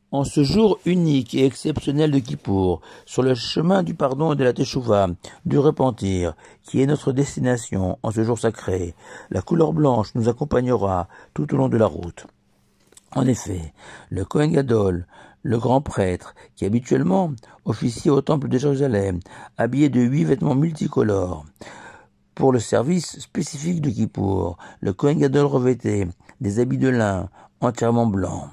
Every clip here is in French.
En ce jour unique et exceptionnel de Kippour, sur le chemin du pardon et de la Teshuvah, du repentir, qui est notre destination en ce jour sacré, la couleur blanche nous accompagnera tout au long de la route. En effet, le Kohen Gadol, le grand prêtre, qui habituellement officie au temple de Jérusalem, habillé de 8 vêtements multicolores, pour le service spécifique de Kippour, le Kohen Gadol revêtait des habits de lin entièrement blancs.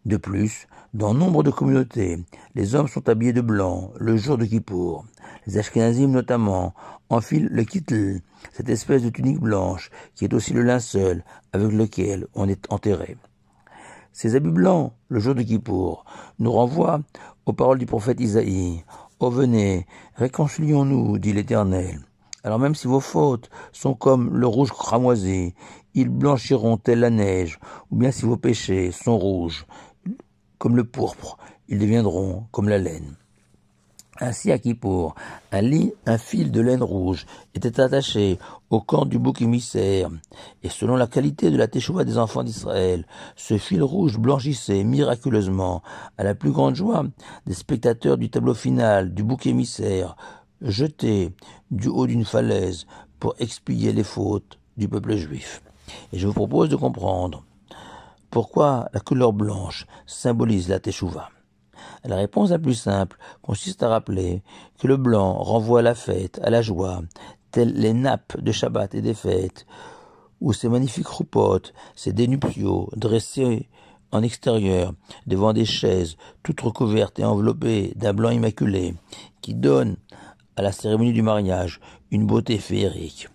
De plus, dans nombre de communautés, les hommes sont habillés de blanc le jour de Kippour. Les Ashkenazim notamment enfilent le kittel, cette espèce de tunique blanche qui est aussi le linceul avec lequel on est enterré. Ces habits blancs, le jour de Kippour, nous renvoient aux paroles du prophète Isaïe. « Ô venez, réconcilions-nous, dit l'Éternel. Alors même si vos fautes sont comme le rouge cramoisi, ils blanchiront telle la neige, ou bien si vos péchés sont rouges, comme le pourpre, ils deviendront comme la laine. » Ainsi à Kippour, un fil de laine rouge était attaché au corps du bouc émissaire, et selon la qualité de la Teshuvah des enfants d'Israël, ce fil rouge blanchissait miraculeusement, à la plus grande joie des spectateurs du tableau final du bouc émissaire, jeté du haut d'une falaise pour expier les fautes du peuple juif. Et je vous propose de comprendre pourquoi la couleur blanche symbolise la Teshuvah. La réponse la plus simple consiste à rappeler que le blanc renvoie à la fête, à la joie, telles les nappes de Shabbat et des fêtes, où ces magnifiques roupotes, ces dénuptiaux dressés en extérieur devant des chaises toutes recouvertes et enveloppées d'un blanc immaculé, qui donnent à la cérémonie du mariage une beauté féerique.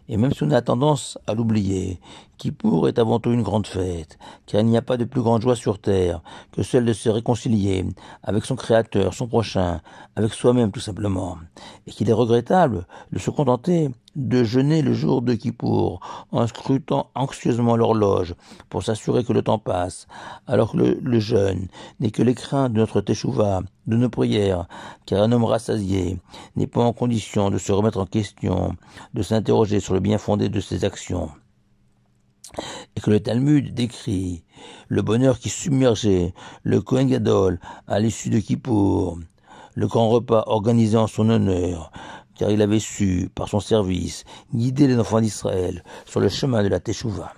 Et même si on a tendance à l'oublier, Kippour est avant tout une grande fête, car il n'y a pas de plus grande joie sur terre que celle de se réconcilier avec son Créateur, son prochain, avec soi-même tout simplement, et qu'il est regrettable de se contenter de jeûner le jour de Kippour en scrutant anxieusement l'horloge pour s'assurer que le temps passe, alors que le jeûne n'est que l'écrin de notre Teshuvah, de nos prières, car un homme rassasié n'est pas en condition de se remettre en question, de s'interroger sur le bien fondé de ses actions. Et que le Talmud décrit le bonheur qui submergeait le Kohen Gadol à l'issue de Kippour, le grand repas organisé en son honneur, car il avait su, par son service, guider les enfants d'Israël sur le chemin de la Teshuvah.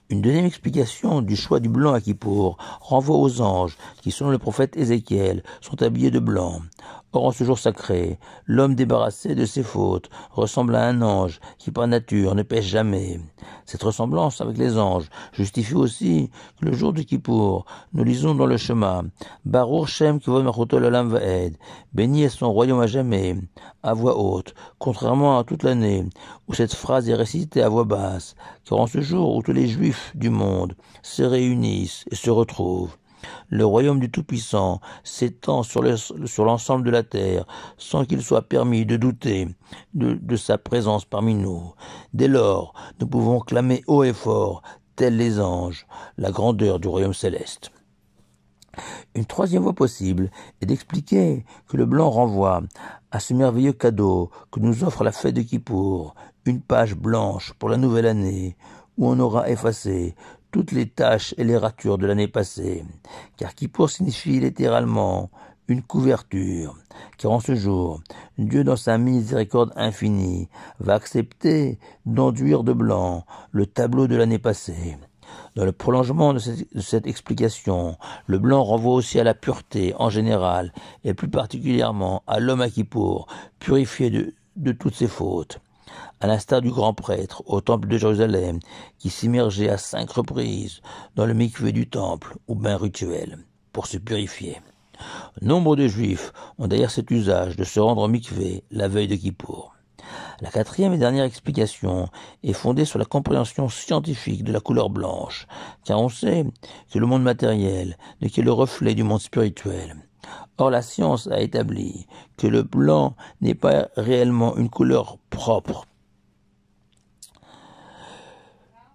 Une deuxième explication du choix du blanc à Kippour renvoie aux anges qui, selon le prophète Ézéchiel, sont habillés de blanc. Or, en ce jour sacré, l'homme débarrassé de ses fautes ressemble à un ange qui, par nature, ne pêche jamais. Cette ressemblance avec les anges justifie aussi que le jour de Kippour, nous lisons dans le Shema « Baruch Shem Kivod Malchuto L'Olam Va'ed » béni est son royaume à jamais, à voix haute, contrairement à toute l'année, où cette phrase est récitée à voix basse, car en ce jour où tous les Juifs du monde se réunissent et se retrouvent, le royaume du Tout-Puissant s'étend sur l'ensemble de la terre, sans qu'il soit permis de douter de sa présence parmi nous. Dès lors, nous pouvons clamer haut et fort, tels les anges, la grandeur du royaume céleste. Une troisième voie possible est d'expliquer que le blanc renvoie à ce merveilleux cadeau que nous offre la fête de Kippour, une page blanche pour la nouvelle année, où on aura effacé toutes les taches et les ratures de l'année passée, car Kippour signifie littéralement une couverture, car en ce jour, Dieu dans sa miséricorde infinie va accepter d'enduire de blanc le tableau de l'année passée. Dans le prolongement de cette explication, le blanc renvoie aussi à la pureté en général, et plus particulièrement à l'homme à Kippour, purifié de toutes ses fautes. À l'instar du grand prêtre au temple de Jérusalem, qui s'immergeait à 5 reprises dans le mikvé du temple, ou bain rituel, pour se purifier. Nombre de juifs ont d'ailleurs cet usage de se rendre au mikvé la veille de Kippour. La quatrième et dernière explication est fondée sur la compréhension scientifique de la couleur blanche, car on sait que le monde matériel n'est que le reflet du monde spirituel. Or, la science a établi que le blanc n'est pas réellement une couleur propre.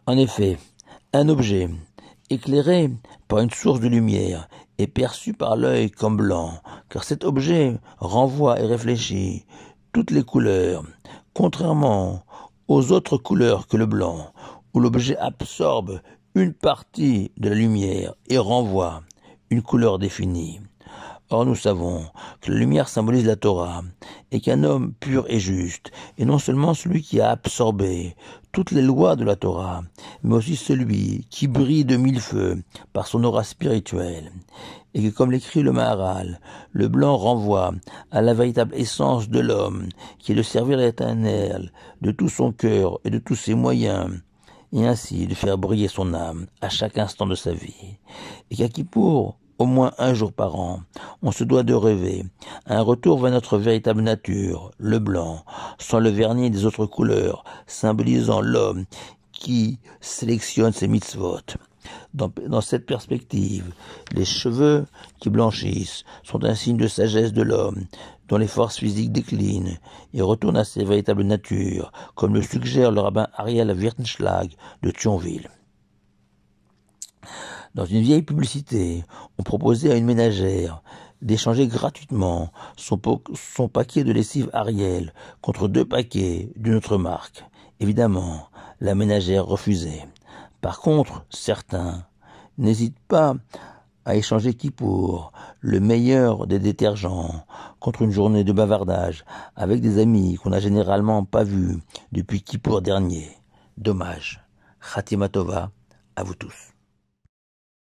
En effet, un objet éclairé par une source de lumière est perçu par l'œil comme blanc, car cet objet renvoie et réfléchit toutes les couleurs, contrairement aux autres couleurs que le blanc, où l'objet absorbe une partie de la lumière et renvoie une couleur définie. Or nous savons que la lumière symbolise la Torah et qu'un homme pur et juste est non seulement celui qui a absorbé toutes les lois de la Torah, mais aussi celui qui brille de mille feux par son aura spirituelle, et que comme l'écrit le Maharal, le blanc renvoie à la véritable essence de l'homme, qui est de servir l'Éternel de tout son cœur et de tous ses moyens, et ainsi de faire briller son âme à chaque instant de sa vie, et qu'à Kippour, au moins un jour par an, on se doit de rêver à un retour vers notre véritable nature, le blanc, sans le vernis des autres couleurs, symbolisant l'homme qui sélectionne ses mitzvot. Dans cette perspective, les cheveux qui blanchissent sont un signe de sagesse de l'homme, dont les forces physiques déclinent et retournent à ses véritables natures, comme le suggère le rabbin Ariel Wirtenschlag de Thionville. Dans une vieille publicité, on proposait à une ménagère d'échanger gratuitement son paquet de lessive Ariel contre 2 paquets d'une autre marque. Évidemment, la ménagère refusait. Par contre, certains n'hésitent pas à échanger Kippour, le meilleur des détergents, contre une journée de bavardage avec des amis qu'on n'a généralement pas vus depuis Kippour dernier. Dommage. Khatima Tova à vous tous.